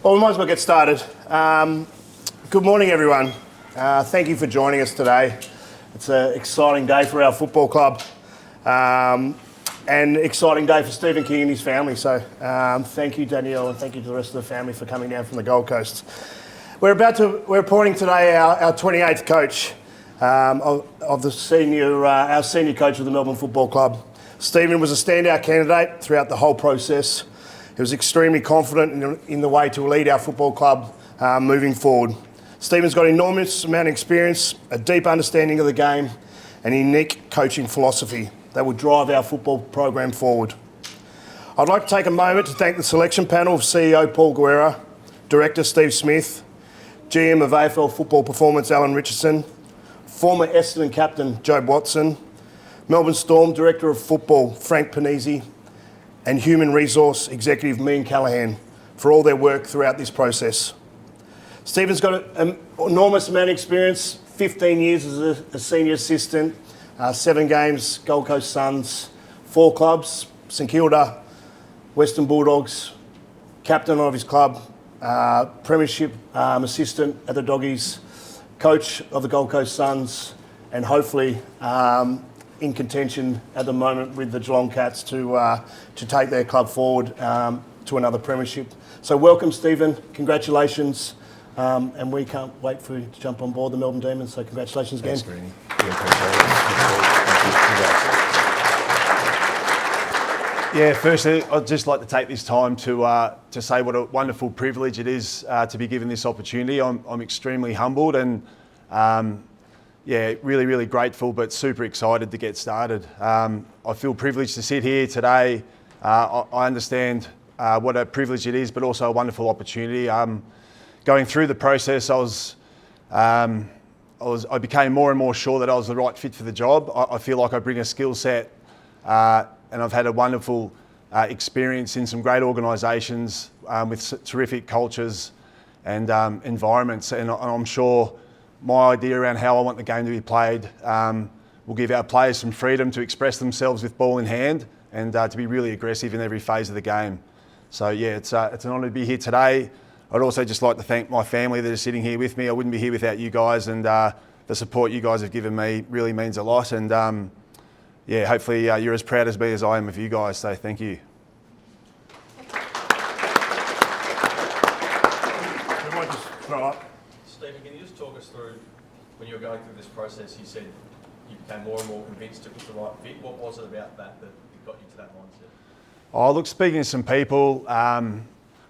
Well, we might as well get started. Good morning, everyone. Thank you for joining us today. It's an exciting day for our football club and exciting day for Stephen King and his family. So thank you, Danielle, and thank you to the rest of the family for coming down from the Gold Coast. We're appointing today our 28th coach of our senior coach of the Melbourne Football Club. Stephen was a standout candidate throughout the whole process. He was extremely confident in the way to lead our football club moving forward. Stephen's got an enormous amount of experience, a deep understanding of the game, and a unique coaching philosophy that will drive our football program forward. I'd like to take a moment to thank the selection panel of CEO Paul Guerra, Director Steve Smith, GM of AFL Football Performance Alan Richardson, former Essendon captain Joe Watson, Melbourne Storm Director of Football Frank Panizzi, and Human Resource Executive Mean Callahan for all their work throughout this process. Stephen's got an enormous amount of experience, 15 years as a senior assistant, 7 games, Gold Coast Suns, 4 clubs, St Kilda, Western Bulldogs, captain of his club, premiership assistant at the Doggies, coach of the Gold Coast Suns, and hopefully in contention at the moment with the Geelong Cats to take their club forward to another premiership. So welcome, Stephen. Congratulations. And we can't wait for you to jump on board the Melbourne Demons. So congratulations again. Thanks, Greenie. Yeah, firstly, I'd just like to take this time to say what a wonderful privilege it is to be given this opportunity. I'm extremely humbled and really grateful, but super excited to get started. I feel privileged to sit here today. I understand what a privilege it is, but also a wonderful opportunity. Going through the process, I became more and more sure that I was the right fit for the job. I feel like I bring a skill set, and I've had a wonderful experience in some great organisations with terrific cultures and environments, and I'm sure my idea around how I want the game to be played will give our players some freedom to express themselves with ball in hand and to be really aggressive in every phase of the game. So yeah, it's an honour to be here today. I'd also just like to thank my family that are sitting here with me. I wouldn't be here without you guys, and the support you guys have given me really means a lot. And hopefully you're as proud as me as I am of you guys. So thank you. Stephen, can you just talk us through, when you were going through this process, you said you became more and more convinced it was the right fit. What was it about that got you to that mindset? Oh, look, speaking to some people,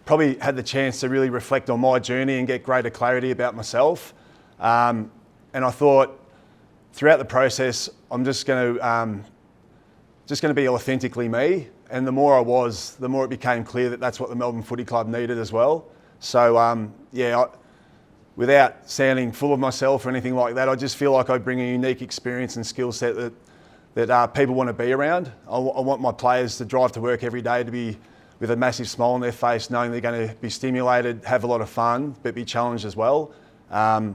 probably had the chance to really reflect on my journey and get greater clarity about myself. And I thought throughout the process, I'm just going to be authentically me. And the more I was, the more it became clear that that's what the Melbourne Footy Club needed as well. So without sounding full of myself or anything like that, I just feel like I bring a unique experience and skill set that people want to be around. I want my players to drive to work every day to be with a massive smile on their face, knowing they're going to be stimulated, have a lot of fun, but be challenged as well. And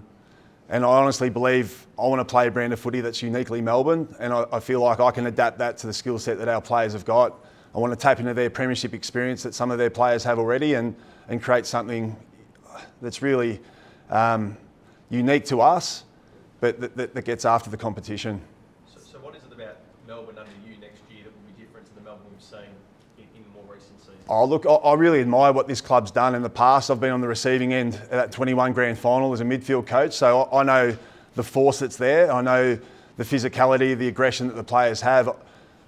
I honestly believe I want to play a brand of footy that's uniquely Melbourne, and I feel like I can adapt that to the skill set that our players have got. I want to tap into their premiership experience that some of their players have already and create something that's really unique to us, but that gets after the competition. So what is it about Melbourne under you next year that will be different to the Melbourne we've seen in more recent seasons? Oh, look, I really admire what this club's done in the past. I've been on the receiving end at that 21 grand final as a midfield coach, so I know the force that's there. I know the physicality, the aggression that the players have.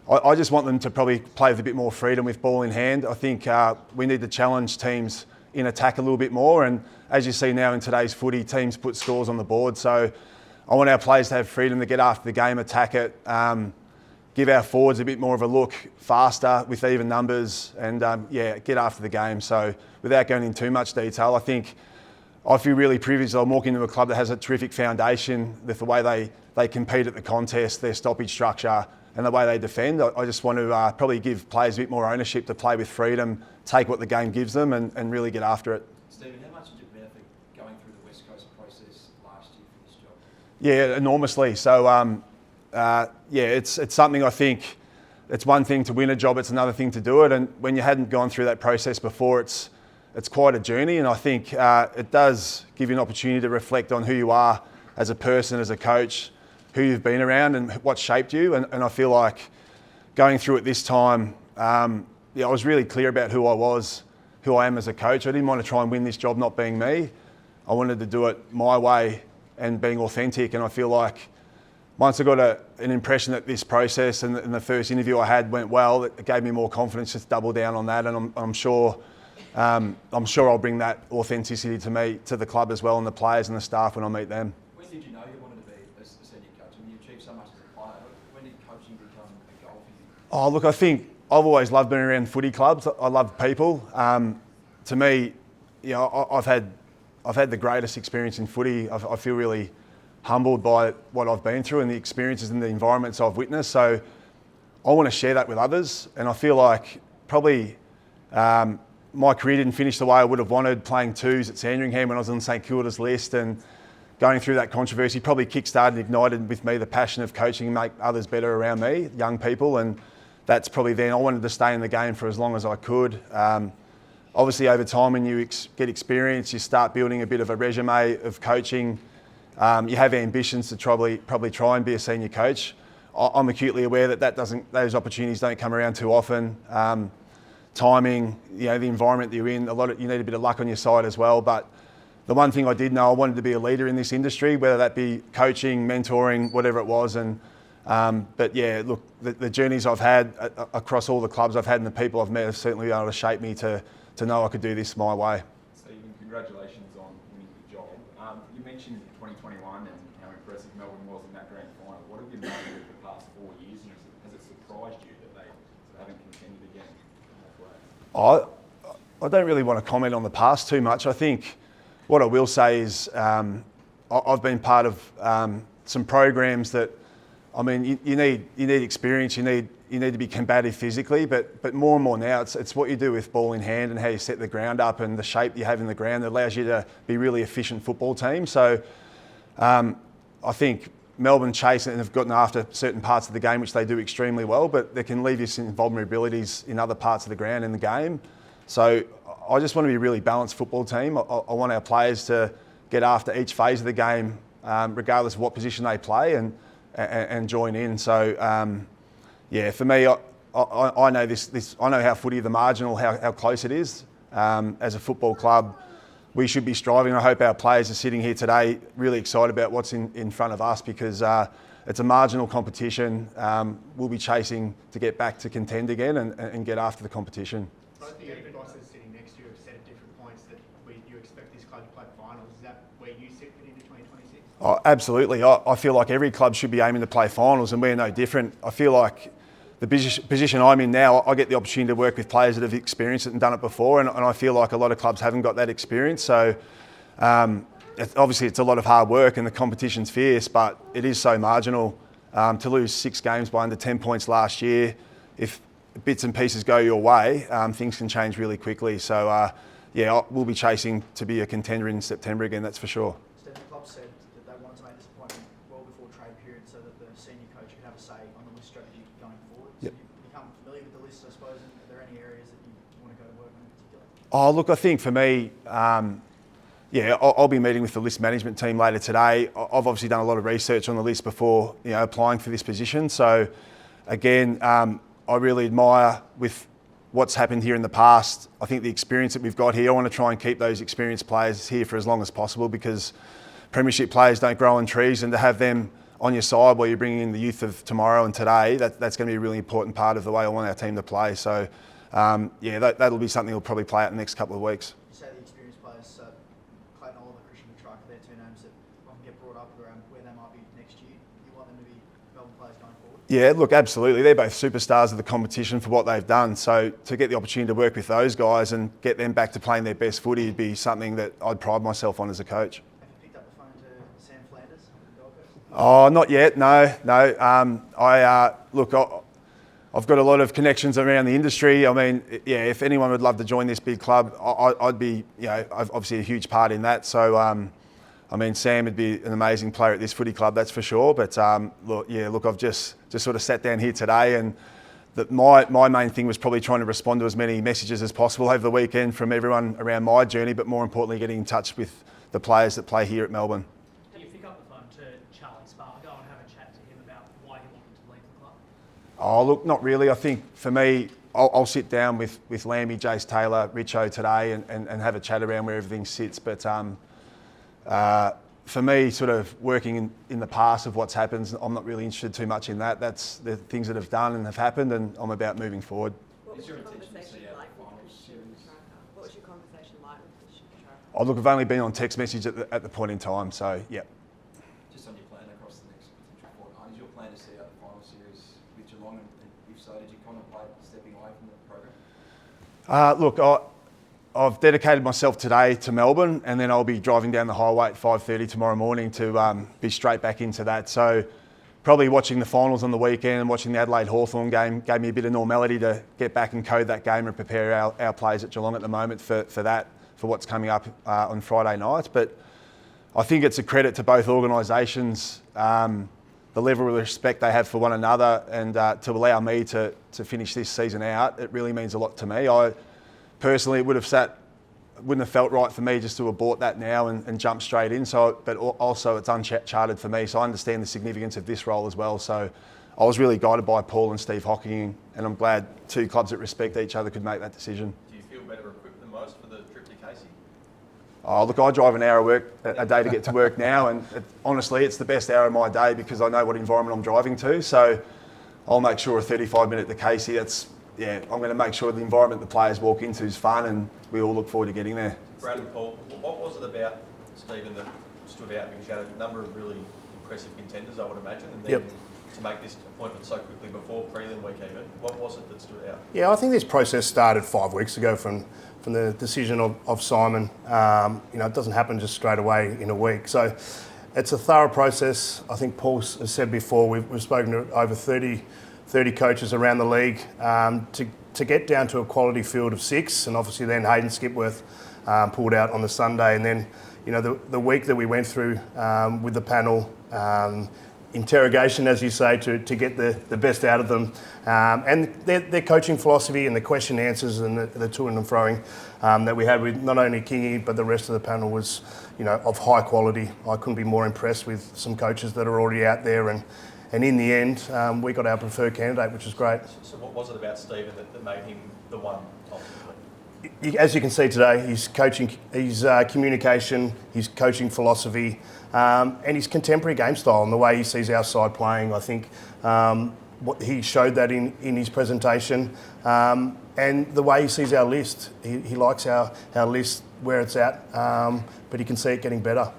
I just want them to probably play with a bit more freedom with ball in hand. I think we need to challenge teams in attack a little bit more, and as you see now in today's footy, teams put scores on the board. So I want our players to have freedom to get after the game, attack it, give our forwards a bit more of a look faster with even numbers and get after the game. So without going into too much detail, I feel really privileged that I'm walking into a club that has a terrific foundation with the way they compete at the contest, their stoppage structure and the way they defend. I just want to probably give players a bit more ownership to play with freedom, take what the game gives them and really get after it. Stephen, how much did it benefit going through the West Coast process last year for this job? Yeah, enormously. So, it's something I think it's one thing to win a job, it's another thing to do it. And when you hadn't gone through that process before, it's quite a journey. And I think it does give you an opportunity to reflect on who you are as a person, as a coach, who you've been around and what shaped you. And I feel like going through it this time, I was really clear about who I was, who I am as a coach. I didn't want to try and win this job not being me. I wanted to do it my way and being authentic. And I feel like once I got an impression that this process and the first interview I had went well, it gave me more confidence to double down on that. And I'm sure I'll bring that authenticity to the club as well, and the players and the staff when I meet them. When did you know you wanted to be a senior coach? I mean, you achieved so much as a player. When did coaching become a goal for you? Oh, look, I think I've always loved being around footy clubs. I love people. To me, I've had the greatest experience in footy. I feel really humbled by what I've been through and the experiences and the environments I've witnessed. So I want to share that with others. And I feel like probably my career didn't finish the way I would have wanted, playing twos at Sandringham when I was on St Kilda's list, and going through that controversy probably kick-started and ignited with me the passion of coaching and make others better around me, young people. And that's probably then I wanted to stay in the game for as long as I could. Obviously, over time, when you get experience, you start building a bit of a resume of coaching. You have ambitions to probably try and be a senior coach. I'm acutely aware that those opportunities don't come around too often. Timing, the environment that you're in, you need a bit of luck on your side as well. But the one thing I did know, I wanted to be a leader in this industry, whether that be coaching, mentoring, whatever it was. And but yeah, look, the journeys I've had across all the clubs I've had and the people I've met have certainly been able to shape me to know I could do this my way. Stephen, congratulations on winning the job. You mentioned 2021 and how impressive Melbourne was in that grand final. What have you made of the past 4 years, and has it surprised you that they haven't contended again in that way? I don't really want to comment on the past too much. I think what I will say is I've been part of some programs that, I mean, you need experience, you need to be combative physically, but more and more now it's what you do with ball in hand and how you set the ground up and the shape you have in the ground that allows you to be really efficient football team. So I think Melbourne chase and have gotten after certain parts of the game, which they do extremely well, but they can leave you some vulnerabilities in other parts of the ground in the game. So I just want to be a really balanced football team. I want our players to get after each phase of the game, regardless of what position they play, and join in. So yeah, for me, I know this. I know how footy, the marginal, how close it is. As a football club, we should be striving. I hope our players are sitting here today really excited about what's in front of us, because it's a marginal competition. We'll be chasing to get back to contend again and get after the competition. I think your bosses sitting next to you have said at different points that you expect this club to play finals. Is that where you sit into 2026? Oh, absolutely. I feel like every club should be aiming to play finals, and we're no different. I feel like the position I'm in now, I get the opportunity to work with players that have experienced it and done it before, and I feel like a lot of clubs haven't got that experience. So obviously it's a lot of hard work and the competition's fierce, but it is so marginal. To lose 6 games by under 10 points last year, if bits and pieces go your way, things can change really quickly. So yeah, we'll be chasing to be a contender in September again, that's for sure. Stephen, the club said that they wanted to make this appointment well before trade period so that the senior coach could have a say on the list strategy going forward. Yep. So you've become familiar with the list, I suppose, and are there any areas that you want to go to work on in particular? Oh, look, I think for me, yeah, I'll be meeting with the list management team later today. I've obviously done a lot of research on the list before, applying for this position. So again, I really admire with what's happened here in the past. I think the experience that we've got here, I want to try and keep those experienced players here for as long as possible, because premiership players don't grow on trees, and to have them on your side while you're bringing in the youth of tomorrow and today, that's going to be a really important part of the way I want our team to play. So yeah, that'll be something that'll probably play out in the next couple of weeks. You say the experienced players, Clayton Oliver, Christian Petrarca, they're 2 names that often get brought up around where they might be next year. You want them to be Melbourne players going forward? Yeah, look, absolutely. They're both superstars of the competition for what they've done. So to get the opportunity to work with those guys and get them back to playing their best footy would be something that I'd pride myself on as a coach. Have you picked up the phone to Sam Flanders from the Gold Coast? Oh, not yet. No. Look, I've got a lot of connections around the industry. I mean, yeah, if anyone would love to join this big club, I'd be, obviously a huge part in that. So, I mean, Sam would be an amazing player at this footy club, that's for sure. But look, I've just sort of sat down here today and my main thing was probably trying to respond to as many messages as possible over the weekend from everyone around my journey, but more importantly, getting in touch with the players that play here at Melbourne. Do you pick up the phone to Charlie Spargo and have a chat to him about why he wanted to leave the club? Oh, look, not really. I think for me, I'll sit down with Lambie, Jace Taylor, Richo today and have a chat around where everything sits. But for me, sort of working in the past of what's happened, I'm not really interested too much in that. That's the things that have done and have happened, and I'm about moving forward. What was Is your your intention to conversation see out like the with finals Christian series? Petrarca? What was your conversation like with Christian Petrarca? Oh, look, I've only been on text message at the point in time, so yeah. Just on your plan across the next potential fortnight, is your plan to see out the final series with Geelong? And if so, did you contemplate stepping away from the program? Look, I've dedicated myself today to Melbourne, and then I'll be driving down the highway at 5:30 tomorrow morning to be straight back into that. So probably watching the finals on the weekend and watching the Adelaide Hawthorn game gave me a bit of normality to get back and code that game and prepare our players at Geelong at the moment for what's coming up on Friday night. But I think it's a credit to both organisations, the level of respect they have for one another, and to allow me to finish this season out. It really means a lot to me. Personally, it wouldn't have felt right for me just to abort that now and jump straight in. But also it's uncharted for me, so I understand the significance of this role as well. So I was really guided by Paul and Steve Hocking, and I'm glad two clubs that respect each other could make that decision. Do you feel better equipped than most for the trip to Casey? Oh, look, I drive an hour a day to get to work now, and honestly, it's the best hour of my day because I know what environment I'm driving to. So I'll make sure a 35-minute to Casey, I'm going to make sure the environment the players walk into is fun, and we all look forward to getting there. Brad and Paul, what was it about Stephen that stood out? Because you had a number of really impressive contenders, I would imagine, and then to make this appointment so quickly before prelim week even, what was it that stood out? Yeah, I think this process started 5 weeks ago from the decision of Simon. It doesn't happen just straight away in a week. So it's a thorough process. I think Paul has said before, we've spoken to over 30 coaches around the league to get down to a quality field of 6, and obviously then Hayden Skipworth pulled out on the Sunday, and then the week that we went through with the panel, interrogation, as you say, to get the best out of them, and their coaching philosophy and the question answers and the to and froing that we had with not only Kingy but the rest of the panel was of high quality. I couldn't be more impressed with some coaches that are already out there, and in the end, we got our preferred candidate, which is great. So what was it about Stephen that made him the one, ultimately? As you can see today, his coaching, his communication, his coaching philosophy, and his contemporary game style and the way he sees our side playing. I think he showed that in his presentation, and the way he sees our list. He likes our list where it's at, but he can see it getting better.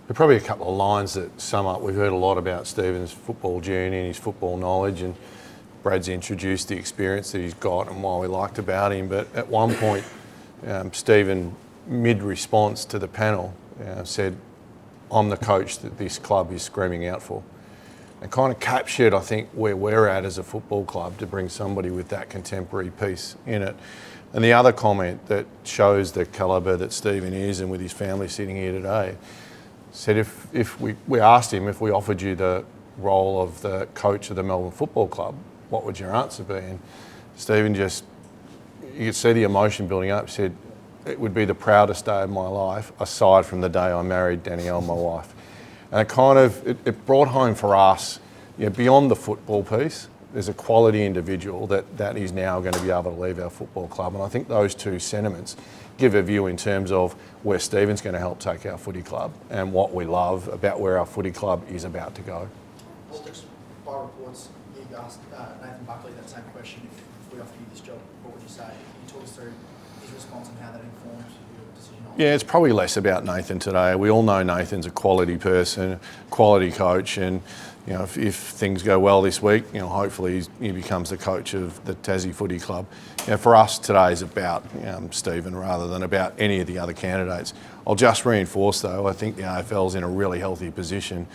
There are probably a couple of lines that sum up. We've heard a lot about Stephen's football journey and his football knowledge, and Brad's introduced the experience that he's got and why we liked about him. But at one point, Stephen, mid-response to the panel, said, "I'm the coach that this club is screaming out for." And kind of captured, I think, where we're at as a football club to bring somebody with that contemporary piece in it. And the other comment that shows the calibre that Stephen is, and with his family sitting here today, said if we asked him, if we offered you the role of the coach of the Melbourne Football Club, what would your answer be? And Stephen you could see the emotion building up, said, "It would be the proudest day of my life, aside from the day I married Danielle, my wife." And it brought home for us, beyond the football piece, there's a quality individual that is now going to be able to leave our football club. And I think those two sentiments give a view in terms of where Stephen's going to help take our footy club and what we love about where our footy club is about to go. Well, just by reports, you asked Nathan Buckley that same question. If we offered you this job, what would you say? Can you talk us through his response and how that informed your decision? Yeah, it's probably less about Nathan today. We all know Nathan's a quality person, quality coach, and if things go well this week, hopefully he becomes the coach of the Tassie Footy Club. For us today is about Stephen rather than about any of the other candidates. I'll just reinforce though, I think the AFL's in a really healthy position.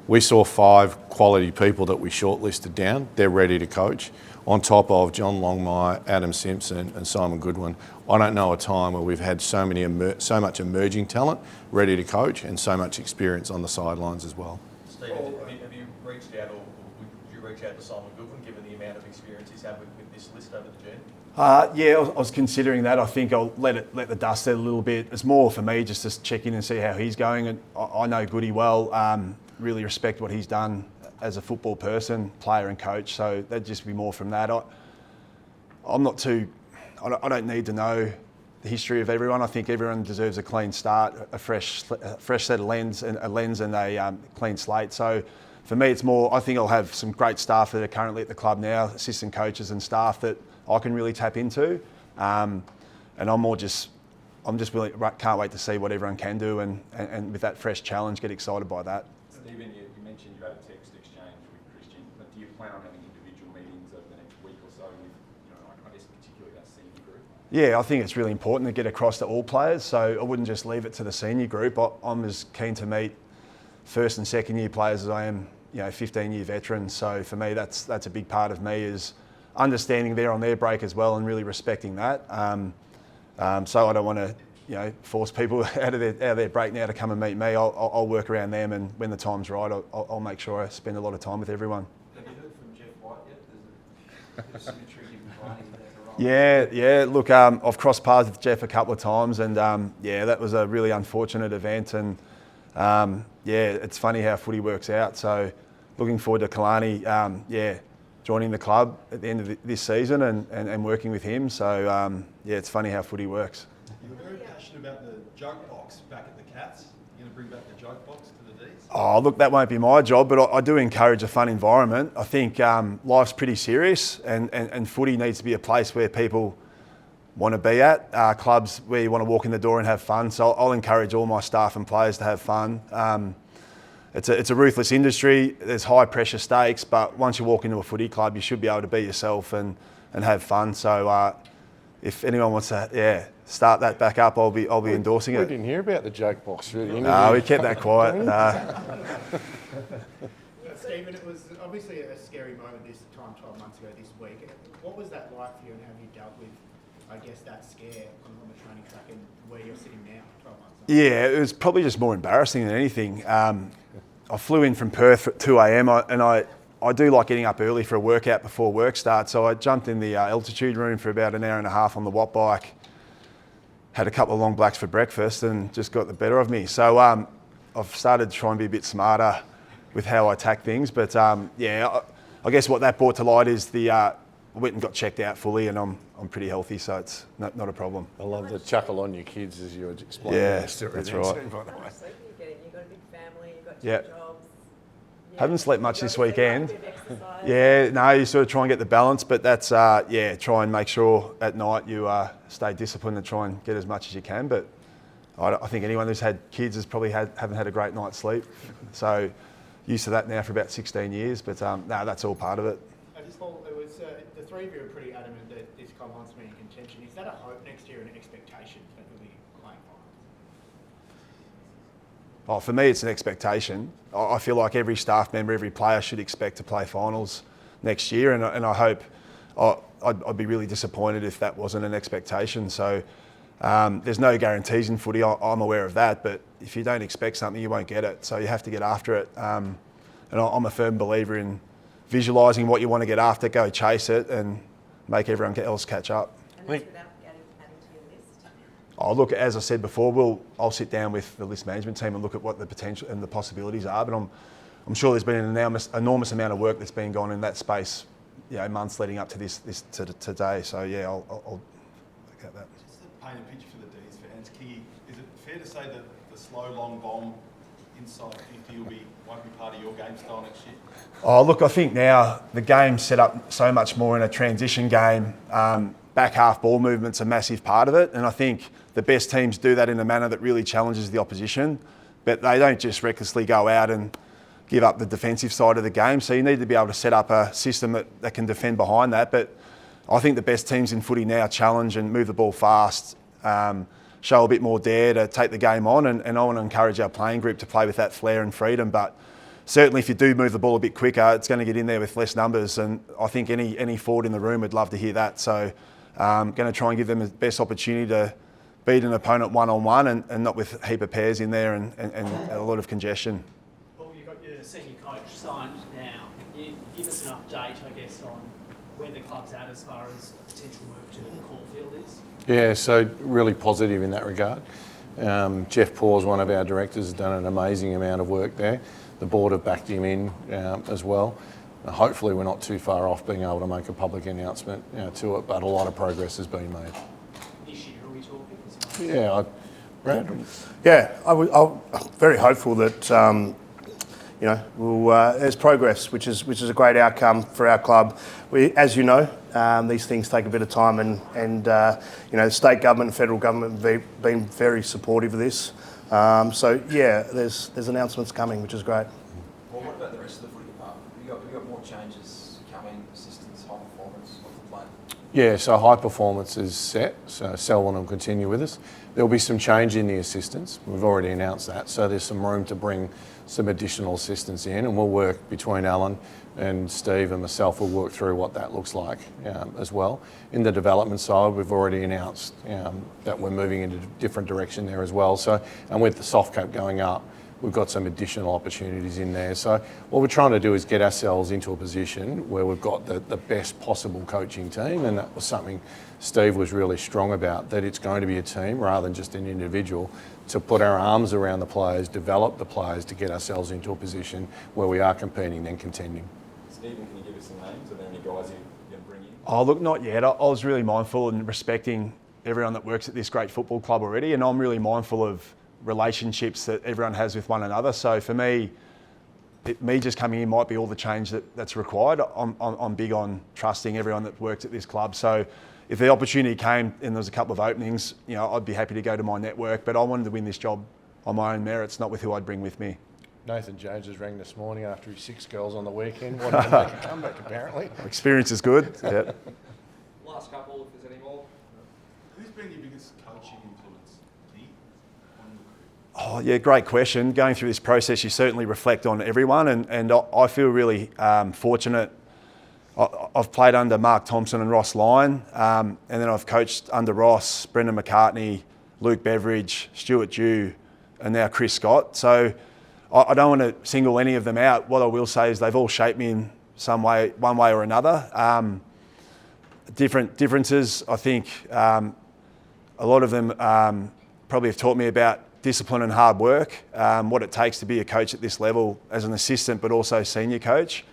We saw 5 quality people that we shortlisted down. They're ready to coach. On top of John Longmire, Adam Simpson and Simon Goodwin. I don't know a time where we've had so much emerging talent ready to coach and so much experience on the sidelines as well. Stephen, have you reached out, or would you reach out to Simon Goodwin, given the amount of experience he's had with Yeah, I was considering that. I think I'll let the dust settle a little bit. It's more for me just to check in and see how he's going. And I know Goody well. Really respect what he's done as a football person, player and coach. So that'd just be more from that. I'm not too. I don't need to know the history of everyone. I think everyone deserves a clean start, a fresh set of lens and a clean slate. So for me, it's more. I think I'll have some great staff that are currently at the club now, assistant coaches and staff that I can really tap into, and I'm just really can't wait to see what everyone can do, and with that fresh challenge, get excited by that. Stephen, you mentioned you had a text exchange with Christian, but do you plan on having individual meetings over the next week or so with, I guess particularly that senior group? Yeah, I think it's really important to get across to all players, so I wouldn't just leave it to the senior group. I'm as keen to meet first and second year players as I am, 15-year veterans. So for me, that's a big part of me is understanding they're on their break as well and really respecting that. So I don't want to, force people out of their break now to come and meet me. I'll work around them, and when the time's right, I'll make sure I spend a lot of time with everyone. Have you heard from Jeff White yet? There's a symmetry given Barney there for Yeah. Look, I've crossed paths with Jeff a couple of times, and that was a really unfortunate event. And it's funny how footy works out. So looking forward to Kalani. Joining the club at the end of this season and working with him. So, it's funny how footy works. You were very passionate about the joke box back at the Cats. You're going to bring back the joke box to the Ds? Oh, look, that won't be my job, but I do encourage a fun environment. I think life's pretty serious, and footy needs to be a place where people want to be at, clubs where you want to walk in the door and have fun. So I'll encourage all my staff and players to have fun. It's a ruthless industry. There's high pressure stakes, but once you walk into a footy club, you should be able to be yourself and have fun. So if anyone wants to, start that back up, I'll be endorsing it. We didn't hear about the joke box really. No, we kept that quiet. Stephen, it was obviously a scary moment this time 12 months ago this week. What was that like for you, and have you dealt with, I guess, that scare on the training track and where you're sitting now 12 months later? Yeah, it was probably just more embarrassing than anything. I flew in from Perth at 2 a.m. and I do like getting up early for a workout before work starts. So I jumped in the altitude room for about an hour and a half on the watt bike, had a couple of long blacks for breakfast, and just got the better of me. So I've started to try and be a bit smarter with how I attack things. But I guess what that brought to light is I went and got checked out fully, and I'm pretty healthy, so it's not a problem. I love the chuckle on your kids as you explain that story. That's right. How much sleep are you getting? You've got a big family, you've got two jobs. Haven't slept much this weekend. Exercise. No, you sort of try and get the balance, but that's, try and make sure at night you stay disciplined and try and get as much as you can. But I think anyone who's had kids has probably haven't had a great night's sleep. So used to that now for about 16 years, but that's all part of it. I just thought it was, the three of you are pretty adamant that this club wants to be in contention. Is that a hope next year and an expectation that we'll be playing finals? For me, it's an expectation. I feel like every staff member, every player should expect to play finals next year, and I hope. I'd be really disappointed if that wasn't an expectation. So there's no guarantees in footy. I'm aware of that, but if you don't expect something, you won't get it. So you have to get after it. And I'm a firm believer in visualising what you want to get after, go chase it, and make everyone else catch up. And that's without adding to your list? Look, as I said before, I'll sit down with the list management team and look at what the potential and the possibilities are. But I'm sure there's been an enormous amount of work that's been gone in that space, months leading up to this to today. So I'll look at that. Just to paint a picture for the D's fans, is it fair to say that the slow long bomb inside 50 won't be part of your game style next year? Look, I think now the game's set up so much more in a transition game. Back half ball movement's a massive part of it, and I think the best teams do that in a manner that really challenges the opposition, but they don't just recklessly go out and give up the defensive side of the game. So you need to be able to set up a system that can defend behind that. But I think the best teams in footy now challenge and move the ball fast, show a bit more dare to take the game on, and I want to encourage our playing group to play with that flair and freedom. But certainly if you do move the ball a bit quicker, it's going to get in there with less numbers, and I think any forward in the room would love to hear that. So going to try and give them the best opportunity to beat an opponent one-on-one and not with a heap of pairs in there and a lot of congestion. Well, you've got your senior coach signed now. Can you give us an update, I guess, on where the club's at as far as potential move to Caulfield is? Yeah, so really positive in that regard. Jeff Paws, one of our directors, has done an amazing amount of work there. The board have backed him in as well. Hopefully we're not too far off being able to make a public announcement to it, but a lot of progress has been made. This year, are we talking? Yeah, Brad? Yeah, I'm very hopeful that there's progress, which is a great outcome for our club. As you know, these things take a bit of time, and the state government and federal government have been very supportive of this. There's announcements coming, which is great. Well, what about the rest of the footy department? Have you got more changes coming, assistants, high performance? What's the plan? Yeah, so high performance is set, so Selwyn will continue with us. There'll be some change in the assistants. We've already announced that, so there's some room to bring some additional assistants in, and we'll work between Alan and Steve and myself. We'll work through what that looks like as well. In the development side, we've already announced that we're moving in a different direction there as well. So, and with the soft cap going up, we've got some additional opportunities in there. So what we're trying to do is get ourselves into a position where we've got the best possible coaching team, and that was something Steve was really strong about, that it's going to be a team rather than just an individual, to put our arms around the players, develop the players to get ourselves into a position where we are competing and contending. Stephen, can you give us some names? Are there any guys you can bring in? Oh, look, not yet. I was really mindful and respecting everyone that works at this great football club already, and I'm really mindful of relationships that everyone has with one another. So for me, me just coming in might be all the change that's required. I'm big on trusting everyone that works at this club. So if the opportunity came and there was a couple of openings, I'd be happy to go to my network, but I wanted to win this job on my own merits, not with who I'd bring with me. Nathan Jones has rang this morning after his 6 goals on the weekend. Wanted to make a comeback, apparently. Experience is good. Yeah. Last couple, if there's any more. Who's been your biggest coaching influence, Keith, on your career? Oh, yeah, great question. Going through this process, you certainly reflect on everyone, and I feel really fortunate. I've played under Mark Thompson and Ross Lyon, and then I've coached under Ross, Brendan McCartney, Luke Beveridge, Stuart Dew, and now Chris Scott. So I don't want to single any of them out. What I will say is they've all shaped me in some way, one way or another. Different differences, I think. A lot of them probably have taught me about discipline and hard work, what it takes to be a coach at this level as an assistant, but also senior coach.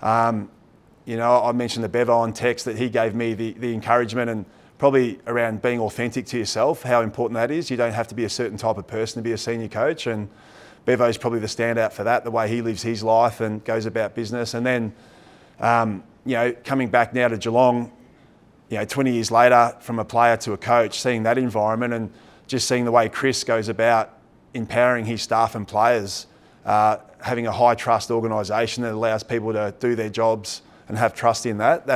I mentioned the Bevo on text that he gave me the encouragement, and probably around being authentic to yourself, how important that is. You don't have to be a certain type of person to be a senior coach, and Bevo's probably the standout for that, the way he lives his life and goes about business. And then, coming back now to Geelong, 20 years later, from a player to a coach, seeing that environment and just seeing the way Chris goes about empowering his staff and players, having a high trust organisation that allows people to do their jobs and have trust in that.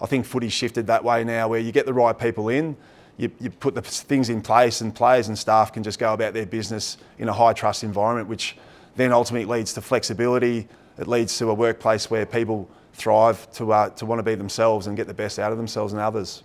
I think footy's shifted that way now, where you get the right people in, you put the things in place, and players and staff can just go about their business in a high trust environment, which then ultimately leads to flexibility. It leads to a workplace where people thrive to want to be themselves and get the best out of themselves and others.